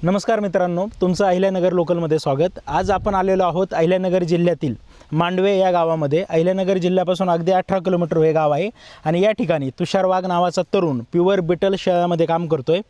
नमस्कार मित्रांनो, तुमचं अहिल्यानगर लोकलमध्ये स्वागत। आज आपण आलेलो आहोत अहिल्यानगर जिल्ह्यातील मांडवे या गावामध्ये। अहिल्यानगर जिल्ह्यापासून अगदी 18 किलोमीटर हे गाव आहे आणि या ठिकाणी तुषार वाघ नावाचा तरुण प्युअर बिटल शेळ्यामध्ये काम करतोय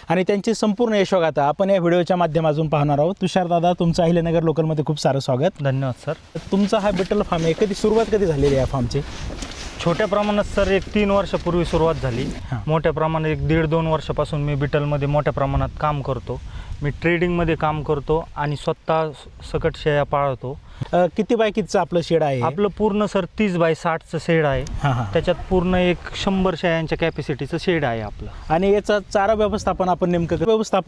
आणि त्यांची संपूर्ण यशोगाथा आपण या व्हिडिओच्या माध्यमातून पाहणार आहोत। तुषार दादा, तुमचं अहिल्यानगर लोकलमध्ये खूप सारं स्वागत। धन्यवाद सर। तुमचा हा बिटल फार्म आहे, कधी सुरुवात कधी झालेली या फार्मची? छोट्या प्रमाणात सर एक 3 वर्षापूर्वी सुरुवात झाली। मोठ्या प्रमाणात एक 1.5-2 वर्षापासून मी बिटलमध्ये मोठ्या प्रमाणात काम करतो। मी ट्रेडिंगमध्ये काम करतो आणि स्वतः सकट शेळ्या पाळतो। किती बाय कितीचं आपलं शेड आहे? आपलं पूर्ण सर 30 बाय 60चं शेड आहे। त्याच्यात पूर्ण एक 100 शेळ्यांच्या कॅपॅसिटीचं शेड आहे आपलं। आणि याचा चारा व्यवस्थापन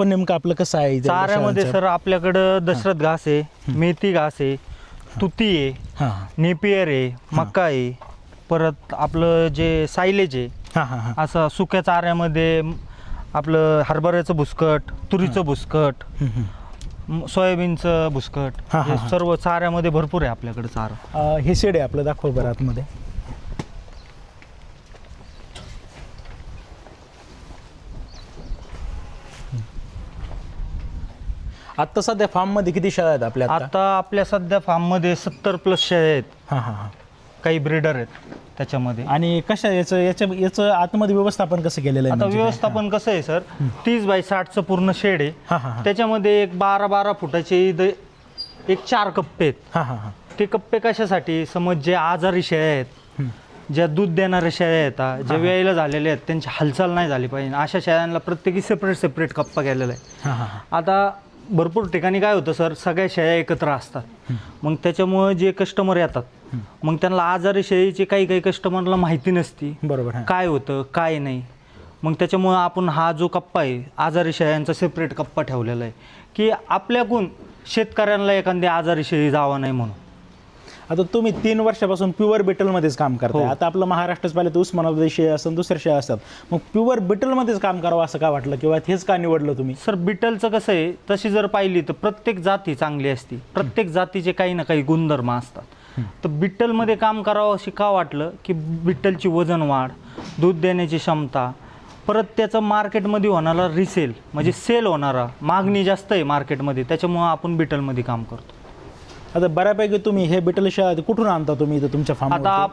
नेमकं आपलं कसं आहे? चाऱ्यामध्ये सर आपल्याकडं दशरथ घास आहे, मेथी घास आहे, तुती आहे, नेपियर आहे, मका आहे, परत आपलं जे सायलेज आहे असं सुक्या चाऱ्यामध्ये आपलं हरभऱ्याचं भुसकट, तुरीचं भुसकट, सोयाबीनचं भुसकट, हे सर्व चाऱ्यामध्ये भरपूर आहे आपल्याकडे चारा। हे शेड आहे आपलं, दाखव बरं आतमध्ये। आता सध्या फार्ममध्ये किती शेळ्या आहेत आपल्या? आता आपल्या सध्या फार्ममध्ये 70+ शेळ्या आहेत। काही ब्रीडर आहेत त्याच्यामध्ये। आणि कसं याचं आतमध्ये व्यवस्थापन कसं केलेलं आहे? आता व्यवस्थापन कसं आहे सर, 30 बाय 60चं पूर्ण शेड आहे। त्याच्यामध्ये एक 12-12 फुटाचे एक 4 कप्पे आहेत। ते कप्पे कशासाठी? समज जे आजारी शेळ्या आहेत, ज्या दूध देणाऱ्या शेळ्या आहेत, जे वेळेला झालेले आहेत, त्यांची हालचाल नाही झाली पाहिजे, अशा शेळ्यांना प्रत्येकी सेपरेट कप्पा केलेला आहे। आता भरपूर ठिकाणी काय होतं सर, सगळ्या शेळ्या एकत्र असतात, मग त्याच्यामुळे जे कस्टमर येतात मग त्यांना आजारी शेळीची काही कस्टमरला माहिती नसती, बरोबर, काय होतं काय नाही। मग त्याच्यामुळं आपण हा जो कप्पा आहे आजारी शेळ्यांचा सेपरेट कप्पा ठेवलेला आहे की आपल्याकडून शेतकऱ्यांना एखादी आजारी शेळी जावं नाही म्हणून। आता तुम्ही 3 वर्षापासून प्युअर बिटलमध्येच काम करताय। आता आपलं महाराष्ट्रात पाहिलं तर उस्मानाबादी शेळ्या असतात, दुसऱ्या शेळ्या असतात, मग प्युअर बिटलमध्येच काम करावं असं का वाटलं किंवा हेच का निवडलं तुम्ही? सर बिटलचं कसं आहे, तशी जर पाहिली तर प्रत्येक जाती चांगली असती, प्रत्येक जातीचे काही ना काही गुणधर्म असतात। तर बिट्टलमध्ये काम करावं अशी का वाटलं की बिट्टलची वजन वाढ, दूध देण्याची क्षमता, परत त्याचं मार्केटमध्ये होणारा रिसेल म्हणजे सेल होणारा, मागणी जास्त आहे मार्केटमध्ये, त्याच्यामुळं आपण बिटलमध्ये काम करतो। आता बऱ्यापैकी तुम्ही हे बिटल शेळ्या कुठून आणता तुम्ही इथं तुमच्या फार्म? आता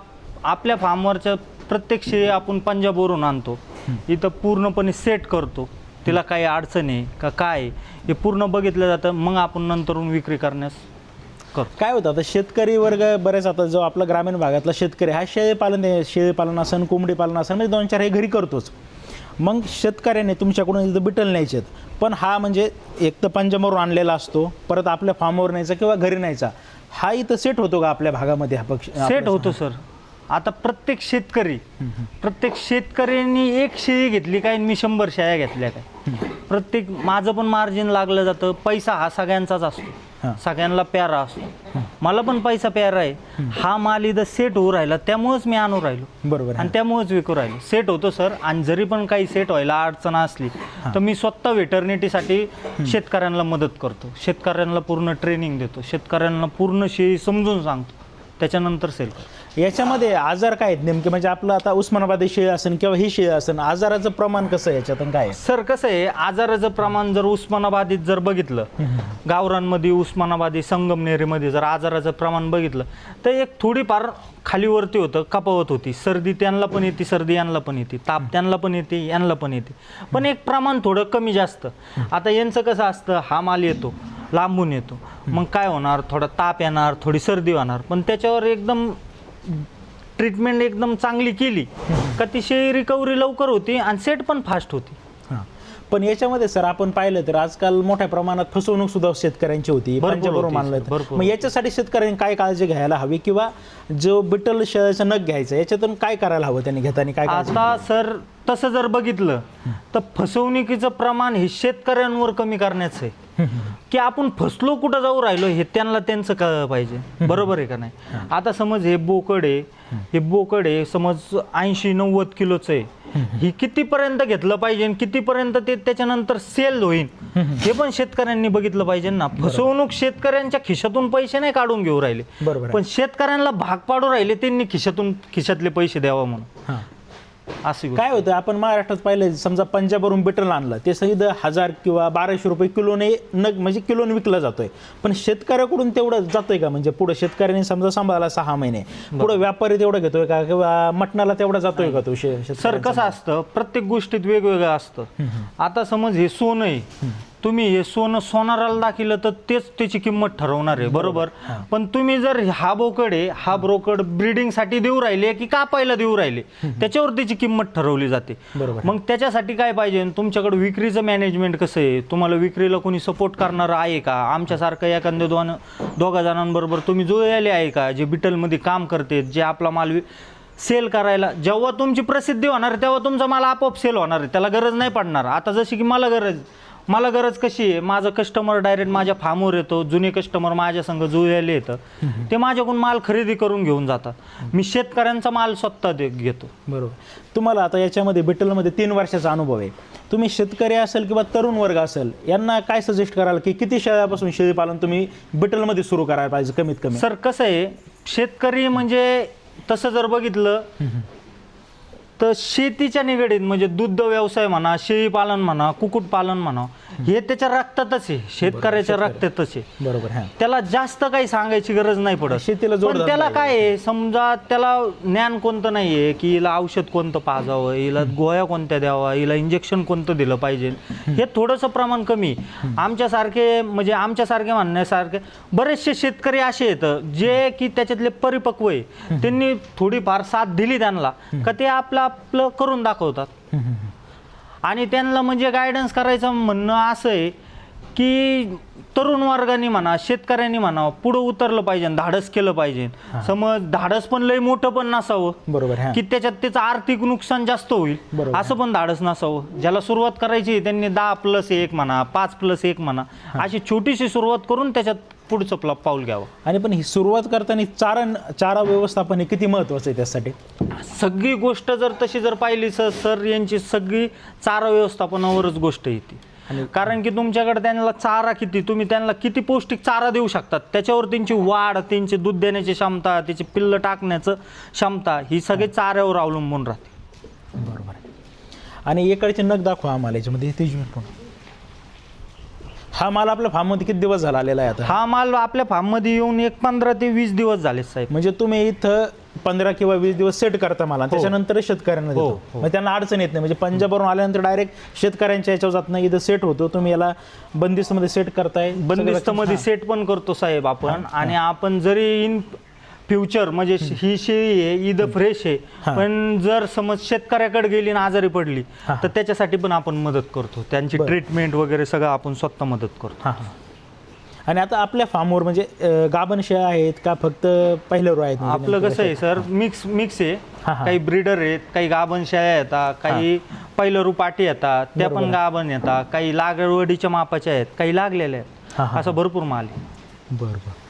आपल्या फार्मवरच्या प्रत्येक शेळी आपण पंजाबवरून आणतो, इथं पूर्णपणे सेट करतो, तिला काही अडचण आहे का काय हे पूर्ण बघितलं जातं, मग आपण नंतरून विक्री करण्यास करतो। काय होतं आता शेतकरी वर्ग बरेच, आता जो आपला ग्रामीण भागातला शेतकरी हा शेळीपालन असेल, कोंबडी पालन असेल, म्हणजे 2-4 हे घरी करतोच। मग शेतकऱ्याने तुमच्याकडून इथं बिटल न्यायचे आहेत, पण हा म्हणजे एक तर पंजाबवरून आणलेला असतो, परत आपल्या फार्मवर न्यायचा किंवा घरी न्यायचा, हा इथं सेट होतो का आपल्या भागामध्ये? हा पक्ष सेट होतो सर। आता प्रत्येक शेतकऱ्यांनी एक शेळी घेतली काय, मी 100 शेळ्या घेतल्या काय, प्रत्येक माझं पण मार्जिन लागलं जातं। पैसा हा सगळ्यांचाच असतो, सगळ्यांना प्यारा असतो, मला पण पैसा प्यारा आहे। हा माल इथं सेट होऊ राहिला त्यामुळेच मी आणू राहिलो, बरोबर, आणि त्यामुळेच विकू राहिलो। सेट होतो सर, आणि जरी पण काही सेट व्हायला अडचण असली तर मी स्वतः वेटर्निटीसाठी शेतकऱ्यांना मदत करतो, शेतकऱ्यांना पूर्ण ट्रेनिंग देतो, शेतकऱ्यांना पूर्ण शेळी समजून सांगतो, त्याच्यानंतर सेल करतो। याच्यामध्ये आजार काय आहेत नेमके? म्हणजे आपलं आता उस्मानाबादी शेळी असेल किंवा ही शेळी असेल, आजाराचं प्रमाण कसं आहे याच्यातून काय? सर कसं आहे, आजाराचं प्रमाण जर उस्मानाबादीत जर बघितलं, गावरांमध्ये, उस्मानाबादी, संगमनेरीमध्ये जर आजाराचं प्रमाण बघितलं तर एक थोडीफार खालीवरती होतं, कपावत होती, सर्दी त्यांना पण येते, सर्दी यांना पण येते, ताप त्यांना पण येते, यांना पण येते, पण एक प्रमाण थोडं कमी जास्त। आता यांचं कसं असतं, हा माल येतो लांबून येतो, मग काय होणार, थोडा ताप येणार, थोडी सर्दी होणार, पण त्याच्यावर एकदम ट्रीटमेंट एकदम चांगली केली का ती शेळी रिकव्हरी लवकर होती आणि सेट पण फास्ट होती। पण याच्यामध्ये सर आपण पाहिलं तर आजकाल मोठ्या प्रमाणात फसवणूक सुद्धा शेतकऱ्यांची होती, पंजाबवरून मानलं तर। मग याच्यासाठी शेतकऱ्यांनी काय काळजी घ्यायला हवी किंवा जो बिटल शेळ्याचा नग घ्यायचा याच्यातून काय करायला हवं त्यांनी घेताना काय? आता सर तसं जर बघितलं तर फसवणुकीचं प्रमाण हे शेतकऱ्यांवर कमी करण्याचं आहे की आपण फसलो कुठं जाऊ राहिलो हे त्यांचं कळलं पाहिजे, बरोबर आहे का नाही? आता समज हे बोकड आहे, समज 80-90 किलोचं आहे, ही कितीपर्यंत घेतलं पाहिजे, कितीपर्यंत ते त्याच्यानंतर सेल होईल हे पण शेतकऱ्यांनी बघितलं पाहिजे ना। फसवणूक शेतकऱ्यांच्या खिशातून पैसे नाही काढून घेऊ राहिले, पण शेतकऱ्यांना भाग पाडू राहिले त्यांनी खिशातले पैसे द्यावा म्हणून। अशी गोष्ट. काय होतं, आपण महाराष्ट्रात पाहिलं, समजा पंजाबवरून बिटल आणलं, ते सगळं 1000 किंवा 1200 रुपये किलोने नग म्हणजे किलोने विकला जातोय. पण शेतकऱ्याकडून तेवढं जातोय का? म्हणजे पुढे शेतकऱ्याने समजा सांभाळला 6 महिने, पुढे व्यापारी तेवढं घेतोय का, किंवा मटणाला तेवढा जातोय का तो सर कसं असतं, प्रत्येक गोष्टीत वेगवेगळं असतं. आता समज हे सोनं आहे, तुम्ही हे सोनं सोनाराला दाखिलं तर तेच त्याची किंमत ठरवणार आहे, बरोबर. पण तुम्ही जर हा बोकड आहे, हा ब्रोकड ब्रीडिंगसाठी देऊ राहिले की कापायला देऊ राहिले, त्याच्यावर त्याची किंमत ठरवली जाते. मग त्याच्यासाठी काय पाहिजे, तुमच्याकडे विक्रीचं मॅनेजमेंट कसं आहे, तुम्हाला विक्रीला कोणी सपोर्ट करणार आहे का, आमच्यासारखं एखाद्या दोघा जणांबरोबर तुम्ही जुळलेले आहे का, जे बिटलमध्ये काम करते, जे आपला माल सेल करायला. जेव्हा तुमची प्रसिद्धी होणार तेव्हा तुमचा माल आपोआप सेल होणार आहे, त्याला गरज नाही पडणार. आता जशी की मला गरज कशी आहे, माझं कस्टमर डायरेक्ट माझ्या फार्मवर येतो, जुने कस्टमर माझ्या संग जुळलेले येतं, ते माझ्याकडून माल खरेदी करून घेऊन जातात. मी शेतकऱ्यांचा माल स्वतः घेतो. बरोबर. तुम्हाला आता याच्यामध्ये बिटलमध्ये 3 वर्षाचा अनुभव आहे. तुम्ही शेतकरी असेल किंवा तरुण वर्ग असेल, यांना काय सजेस्ट कराल की किती शेळ्यापासून शेळी पालन तुम्ही बिटलमध्ये सुरू करायला पाहिजे कमीत कमी? सर कसं आहे, शेतकरी म्हणजे तसं जर बघितलं तर शेतीच्या निगडीत म्हणजे दुग्ध व्यवसाय म्हणा, शेळी पालन म्हणा, कुक्कुटपालन म्हणा, हे त्याच्या रक्तातच आहे, शेतकऱ्याच्या रक्तातच आहे. बरोबर. त्याला जास्त काही सांगायची गरज नाही पडत. शेतीला जोड पण त्याला काय आहे, समजा त्याला ज्ञान कोणतं नाहीये की हिला औषध कोणतं पाजावं, हिला गोळ्या कोणत्या द्यावा, हिला इंजेक्शन कोणतं दिलं पाहिजे, हे थोडंसं प्रमाण कमी. आमच्यासारखे म्हणण्यासारखे बरेचसे शेतकरी असे आहेत जे की त्याच्यातले परिपक्व आहे, त्यांनी थोडीफार साथ दिली त्यांना का ते आपलं करून दाखवतात. आणि त्यांना म्हणजे गायडन्स करायचं म्हणणं असं आहे की तरुण वर्गाने म्हणा, शेतकऱ्यांनी म्हणा, पुढं उतरलं पाहिजे, धाडस केलं पाहिजे. समज धाडस पण लय मोठं पण नसावं, बरोबर, की त्याच्यात त्याचं आर्थिक नुकसान जास्त होईल, असं पण धाडस नसावं. ज्याला सुरुवात करायची त्यांनी 10+1 म्हणा, 5+1 म्हणा, अशी छोटीशी सुरुवात करून त्याच्यात पुढचं पाऊल घ्यावं. आणि पण ही सुरुवात करताना चारा व्यवस्थापन हे किती महत्वाचं आहे त्यासाठी? सगळी गोष्ट जर तशी जर पाहिली सर, यांची सगळी चारा व्यवस्थापनावरच गोष्ट येते. कारण की तुमच्याकडे त्यांना चारा किती, तुम्ही त्यांना किती पौष्टिक चारा देऊ शकतात, त्याच्यावर त्यांची वाढ, त्यांची दूध देण्याची क्षमता, त्याची पिल्लं टाकण्याचं क्षमता, ही सगळी चाऱ्यावर अवलंबून राहते. बरोबर आहे. आणि इकडचे नग दाखवा आम्हाला याच्यामध्ये. हा माल आपल्या फार्ममध्ये किती दिवस झाला आलेला आहे आता? हा माल आपल्या फार्ममध्ये येऊन 15 ते 20 दिवस झाले साहेब. म्हणजे तुम्ही इथं 15 किंवा 20 दिवस सेट करता मला, त्याच्यानंतर शेतकऱ्यांना देतो. मग त्यांना अडचण येत नाही, म्हणजे पंजाबवरून आल्यानंतर डायरेक्ट शेतकऱ्यांच्या याच्यावर जात नाही, इथं सेट होतो. तुम्ही याला बंदिस्तमध्ये सेट करताय? बंदिस्तमध्ये सेट पण करतो साहेब आपण. आणि आपण जरी इन फ्युचर म्हणजे ही शेळी आहे, ईद फ्रेश आहे, पण जर समज शेतकऱ्याकडे गेली आणि आजारी पडली तर त्याच्यासाठी पण आपण मदत करतो, त्यांची ट्रीटमेंट वगैरे सगळं आपण स्वतः मदत करतो. आणि आता आपल्या फार्मवर म्हणजे गाभण शेळ्या आहेत का फक्त पहिलं रो आहेत? आपलं कसं आहे सर, मिक्स आहे. काही ब्रीडर आहेत, काही गाभण शेळ्या येतात, काही पहिलं रू पाटी येतात, त्या पण गाभण येतात, काही लागवडीच्या मापाच्या आहेत, काही लागलेल्या आहेत, असं भरपूर माल आहे. बरोबर.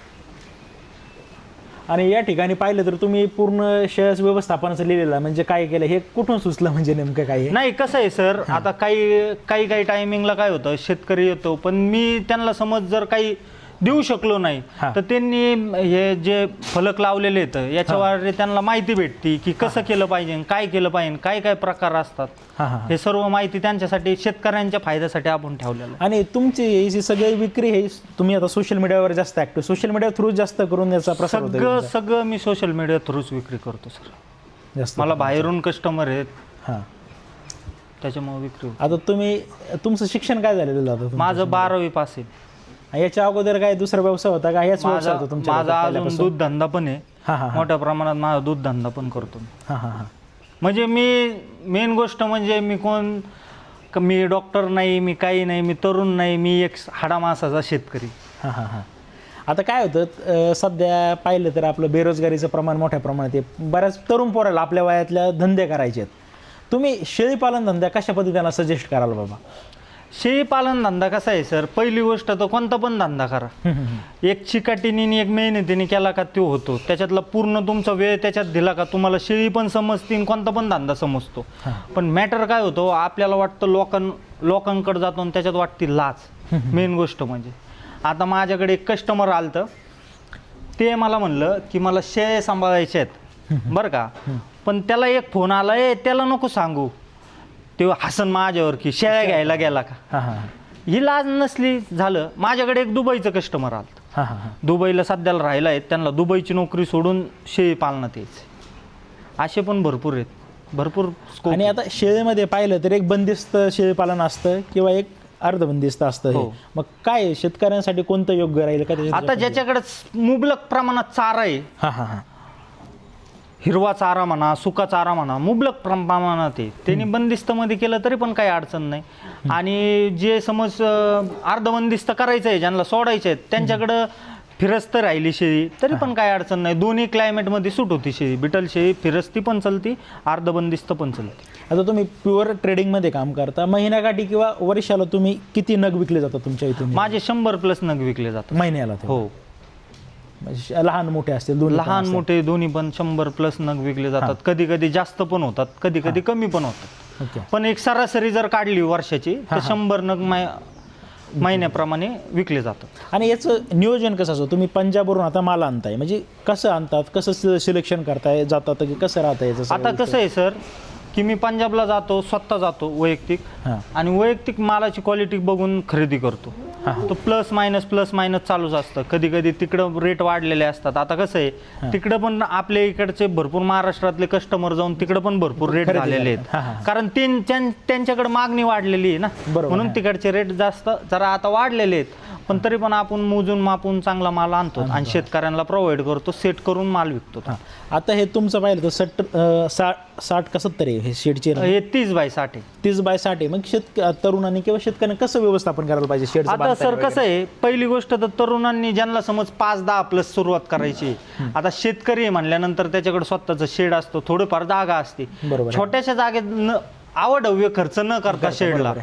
आणि या ठिकाणी पाहिलं तर तुम्ही पूर्ण शेअर्स व्यवस्थापनाचं लिहिलेलं, म्हणजे काय केलं हे कुठून सुचलं, म्हणजे नेमकं काय? नाही, कसं आहे सर, आता काही टायमिंगला काय होतं, शेतकरी येतो, पण मी त्यांना समज जर काही देऊ शकलो नाही तर त्यांनी हे जे फलक लावलेले आहेत याच्यावर त्यांना माहिती भेटते की कसं केलं पाहिजे, काय केलं पाहिजे, काय काय प्रकार असतात, हे सर्व माहिती त्यांच्यासाठी, शेतकऱ्यांच्या फायद्यासाठी आपण ठेवलेलं. आणि तुमची ही सगळी विक्री हे तुम्ही आता सोशल मीडियावर जास्त ऍक्टिव्ह, सोशल मीडिया थ्रू जास्त करून याचा प्रसार होतो? सगळं मी सोशल मीडिया थ्रूच विक्री करतो सर. जास्त मला बाहेरून कस्टमर आहेत, त्याच्यामुळे विक्री. आता तुमचं शिक्षण काय झालेलं होतं? माझं 12वी पास आहे. याच्या अगोदर काय दुसरा व्यवसाय होता का? याच व्यवसाय होता तुमचा? माझा अजून दूध धंदा पण आहे, मोठ्या प्रमाणात माझा दूध धंदा पण करतो. म्हणजे मी मेन गोष्ट म्हणजे मी डॉक्टर नाही, मी काही नाही, मी तरुण नाही, मी एक हाडामासाचा शेतकरी. आता काय होतं, सध्या पाहिलं तर आपलं बेरोजगारीचं प्रमाण मोठ्या प्रमाणात आहे, बऱ्याच तरुण पोराला आपल्या वयातल्या धंदे करायचे आहेत. तुम्ही शेळीपालन धंदा कशा पद्धतीने सजेस्ट कराल बाबा? शेळीपालन धंदा कसा आहे सर, पहिली गोष्ट तर कोणता पण धंदा करा, एक चिकाटीने एक मेहनतीने केला का तो होतो. त्याच्यातला पूर्ण तुमचा वेळ त्याच्यात दिला का तुम्हाला शेळी पण समजते, कोणता पण धंदा समजतो. पण मॅटर काय होतो, आपल्याला वाटतं लोकांकडे जातो आणि त्याच्यात वाटते लाच. मेन गोष्ट म्हणजे आता माझ्याकडे एक कस्टमर आलतं, ते मला म्हणलं की मला शेळ्या सांभाळायचे आहेत बरं का, पण त्याला एक फोन आला, त्याला नको सांगू, ते हसन माझ्यावर की शेळ्या घ्यायला गेला का. हां हां ही लाज नसली झालं. माझ्याकडे एक दुबईचं कस्टमर आलं, हां हां हां दुबईला सध्याला राहिला आहेत, त्यांना दुबईची नोकरी सोडून शेळी पालनात यायचे. असे पण भरपूर आहेत, भरपूर स्कोप. आणि आता शेळीमध्ये पाहिलं तर एक बंदिस्त शेळीपालन असतं किंवा एक अर्धबंदिस्त असतं हे. हो. मग काय शेतकऱ्यांसाठी कोणतं योग्य राहील का त्याच्यात? आता ज्याच्याकडे मुबलक प्रमाणात चारा आहे, हां हां हां हिरवा चारा म्हणा, सुका चारा म्हणा, मुबलक प्रमाणात आहे, त्यांनी बंदिस्तमध्ये केलं तरी पण काही अडचण नाही. आणि जे समज अर्धबंदिस्त करायचं आहे, ज्यांना सोडायचे आहेत, त्यांच्याकडं फिरस्त राहिली शेळी तरी पण काही अडचण नाही. दोन्ही क्लायमेटमध्ये सूट होती शेळी. बिटल शेळी फिरस्ती पण चलती, अर्धबंदिस्त पण चलते. आता तुम्ही प्युअर ट्रेडिंगमध्ये काम करता, महिन्याकाठी किंवा वर्षाला तुम्ही किती नग विकले जातात तुमच्या इथून? माझे 100+ नग विकले जातात महिन्याला ते? हो. म्हणजे लहान मोठे असतील दोन्ही? लहान मोठे दोन्ही पण 100+ नग विकले जातात. कधी कधी जास्त पण होतात, कधी कधी कमी पण होतात. ओके. पण एक सरासरी जर काढली वर्षाची तर 100 नग महिन्याप्रमाणे विकले जातात. आणि याचं नियोजन कसं असतं? तुम्ही पंजाबवरून आता माल आणताय, म्हणजे कसं आणतात, कसं सिलेक्शन करताय, जातात की कसं राहतं याचं? आता कसं आहे सर की मी पंजाबला जातो, स्वतः जातो वैयक्तिक, हां आणि वैयक्तिक मालाची क्वालिटी बघून खरेदी करतो. तो प्लस मायनस चालूच असतं. कधी कधी तिकडं रेट वाढलेले असतात. आता कसं आहे तिकडं पण आपल्या इकडचे भरपूर महाराष्ट्रातले कस्टमर जाऊन तिकडं पण भरपूर रेट झालेले आहेत, कारण त्यांच्याकडे मागणी वाढलेली आहे ना, म्हणून तिकडचे रेट जास्त जरा आता वाढलेले आहेत. पण तरी पण आपण मोजून मापून चांगला माल आणतो आणि शेतकऱ्यांना प्रोव्हाइड करतो, सेट करून माल विकतो. आता हे तुमचं पाहिलं तर 60 का 70 आहे हे शेडचे? हे 30x60 आहे. 30x60 आहे. मग तरुणांनी किंवा शेतकऱ्यांनी कसं व्यवस्थापन करायला पाहिजे शेडचं? आता सर कसं आहे, पहिली गोष्ट तर तरुणांनी ज्यांना समज 5-10+ सुरुवात करायची, आता शेतकरी आहे म्हणल्यानंतर त्याच्याकडे स्वतःचं शेड असतो, थोडीफार जागा असते. बरोबर. छोट्याशा जागेत अवाढव्य खर्च न करता शेडला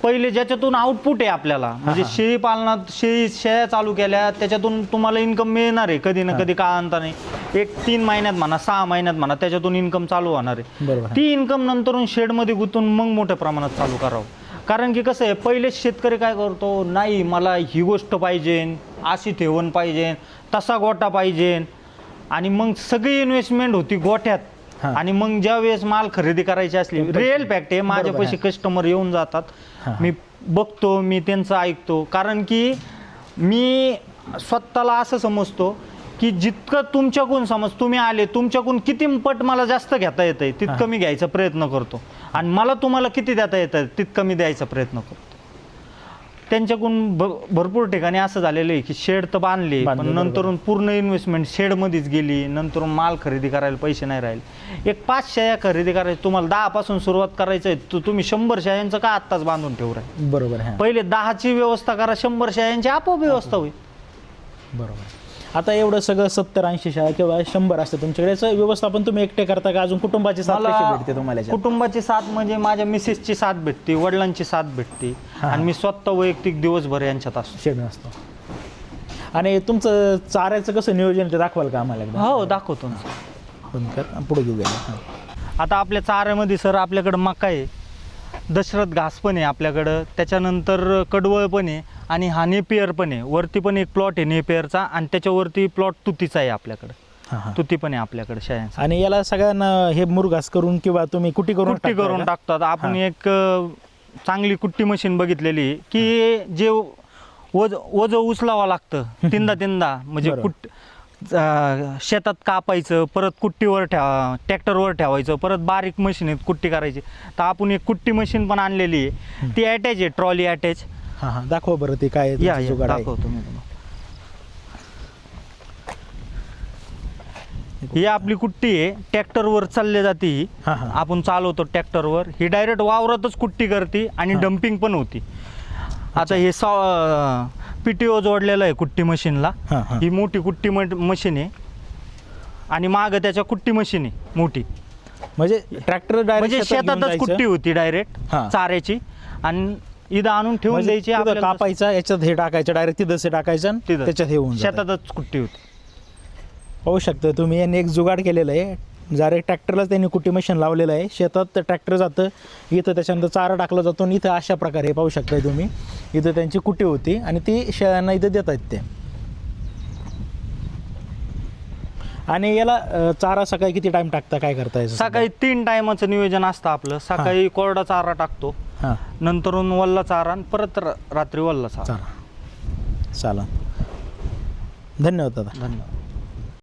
पहिले ज्याच्यातून आउटपुट आहे आपल्याला, म्हणजे शेळी पालनात शेळ्या चालू केल्या, त्याच्यातून तुम्हाला इन्कम मिळणार आहे कधी ना कधी काळांताने. एक 3 महिन्यात म्हणा, 6 महिन्यात म्हणा, त्याच्यातून इन्कम चालू होणार आहे. ती इन्कम नंतरून शेडमध्ये गुंतून मग मोठ्या प्रमाणात चालू करावं. कारण की कसं आहे, पहिले शेतकरी काय करतो, नाही मला ही गोष्ट पाहिजे, अशी ठेवण पाहिजे, तसा गोठा पाहिजे, आणि मग सगळी इन्व्हेस्टमेंट होती गोठ्यात. आणि मग ज्या वेळेस माल खरेदी करायची असली, रिअल फॅक्ट आहे, माझ्यापाशी कस्टमर येऊन जातात, मी बघतो, मी त्यांचं ऐकतो. कारण की मी स्वतःला असं समजतो की जितकं तुमच्याकडून समज तुम्ही आले, तुमच्याकडून किती पट मला जास्त घेता येतंय तितकं मी घ्यायचा प्रयत्न करतो, आणि मला तुम्हाला किती देता येतं तितकं मी द्यायचा प्रयत्न करतो. त्यांच्याकडून भरपूर ठिकाणी असं झालेलं आहे की शेड तर बांधले, पण नंतरून पूर्ण इन्व्हेस्टमेंट शेडमध्येच गेली, नंतरून माल खरेदी करायला पैसे नाही राहिले. एक 5 शेळ्या खरेदी करायची, तुम्हाला 10 पासून सुरुवात करायचं आहे, तर तुम्ही 100 शेळ्यांचं का आत्ताच बांधून ठेवू राहील? बरोबर. पहिले 10ची व्यवस्था करा, 100 शेळ्यांची आपोआप व्यवस्था होईल. बरोबर. आता एवढं सगळं 70-80 शेळ्या किंवा 100 असते तुमच्याकडे, याचं व्यवस्थापन तुम्ही एकटे करता का अजून कुटुंबाची साथ कशी भेटते तुम्हाला? कुटुंबाची साथ म्हणजे माझ्या मिसेसची साथ भेटते, वडिलांची साथ भेटते, आणि मी स्वतः वैयक्तिक दिवसभर यांच्यात असतो, शेड असतो. आणि तुमचं चाऱ्याचं कसं नियोजन ते दाखवाल का आम्हाला? हो दाखवतो ना. पुढे घेऊ गेला. आता आपल्या चाऱ्यामध्ये सर आपल्याकडं मका आहे, दशरथ घास पण आहे आपल्याकडं, त्याच्यानंतर कडवळ पण आहे, आणि हा नेपियर पण आहे. वरती पण एक प्लॉट आहे नेपियरचा, आणि त्याच्यावरती प्लॉट तुतीचा आहे आपल्याकडं, तुती पण आहे आपल्याकडे शेळ्यांचा. आणि याला सगळ्यांना हे मुरघास करून किंवा तुम्ही कुट्टी करून टाकतात. आपण एक चांगली कुट्टी मशीन बघितलेली की जे वज उचलावं लागतं तीनदा, म्हणजे शेतात कापायचं, परत कुट्टीवर ट्रॅक्टरवर ठेवायचं, परत बारीक मशीनीत कुट्टी करायची. तर आपण एक कुट्टी मशीन पण आणलेली आहे, ती अटॅच आहे, ट्रॉली अटॅच. दाखवा बरं ते काय दाखवतो मी. ही आपली कुट्टी आहे, ट्रॅक्टरवर चालली जाते ही, आपण चालवतो ट्रॅक्टरवर. ही डायरेक्ट वावरातच कुट्टी करते आणि डम्पिंग पण होती. आता हे PTO जोडलेलं आहे कुट्टी मशीनला. ही मोठी कुट्टी मशीन आहे, आणि मागं त्याच्या कुट्टी मशीन आहे मोठी, म्हणजे ट्रॅक्टर म्हणजे शेतातच कुट्टी होती डायरेक्ट चाऱ्याची, आणि इथं आणून ठेवून द्यायची, आपल्याला कापायचा, याच्यात हे टाकायचं, डायरेक्ट तिथं टाकायचं, त्याच्यात हे होऊन शेतातच कुट्टी होती. पाहू शकता तुम्ही, यांनी एक जुगाड केलेलं आहे. डायरेक्ट ट्रॅक्टरलाच त्यांनी कुट्टी मशीन लावलेलं आहे. शेतात ट्रॅक्टर जातं, इथं त्याच्यानंतर चारा टाकला जातो, आणि इथं अशा प्रकारे पाहू शकता तुम्ही, इथं त्यांची कुट्टी होती आणि ती शेळ्यांना इथं देत आहेत ते. आणि याला चारा सकाळी किती टाइम टाकता, काय करता याचं? सकाळी 3 टायमाचं नियोजन असतं आपलं. सकाळी कोरडा चारा टाकतो, हां नंतरून वल्ला चारा आणि परत रात्री वल्ला चारा. चालेल. धन्यवाद दादा. धन्यवाद.